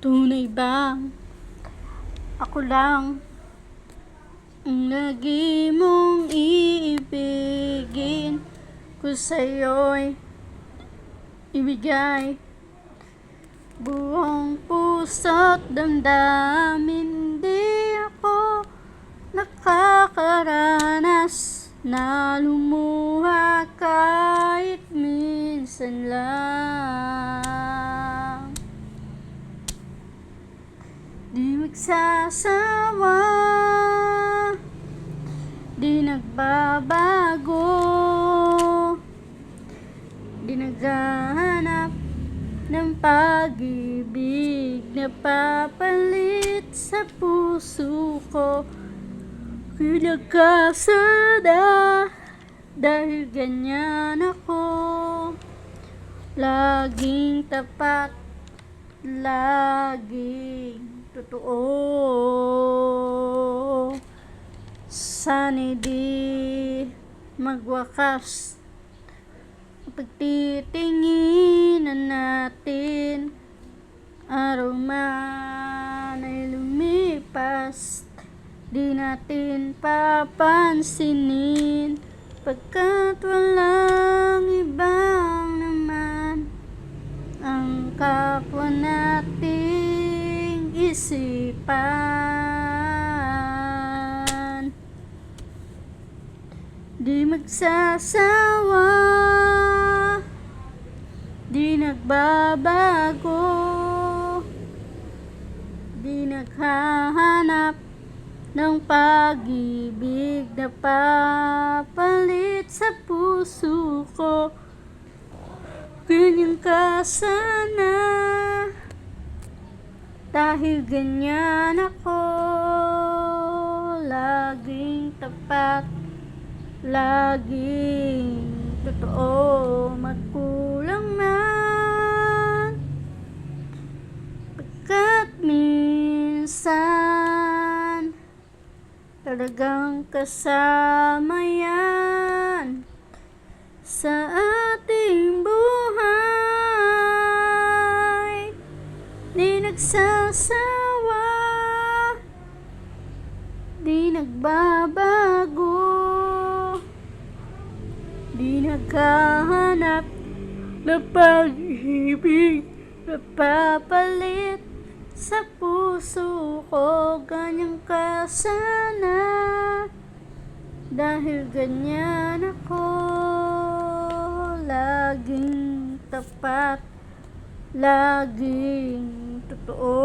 Tunay bang ako lang ang lagi mong iibigin? Ko sa'yo'y ibigay buong puso't damdamin. Di ako nakakaranas na lumuha kahit minsan lang. Di magsasawa, di nagbabago, di naghahanap ng pag-ibig na papalit sa puso ko. Kinagkasada dahil ganyan ako, laging tapat, laging totoo. Sana'y di magwakas pagtitinginan natin. Araw man ay lumipas, di natin papansinin, pagkat walang ibang naman ang kapwa nating isipan. Di magsasawa, di nagbabago, di naghahanap ng pag-ibig na papalit sa puso ko. Ganyan ka sana, dahil ganyan ako, laging tapat, laging totoo. Magkulang man, pagkat minsan talagang kasama yan sa ating buhay. Di nagsasawa, di nagbabago, di naghahanap ng pag-ibig na papalit sa puso ko. Ganyan ka sana, dahil ganyan ako, laging tapat, laging totoo.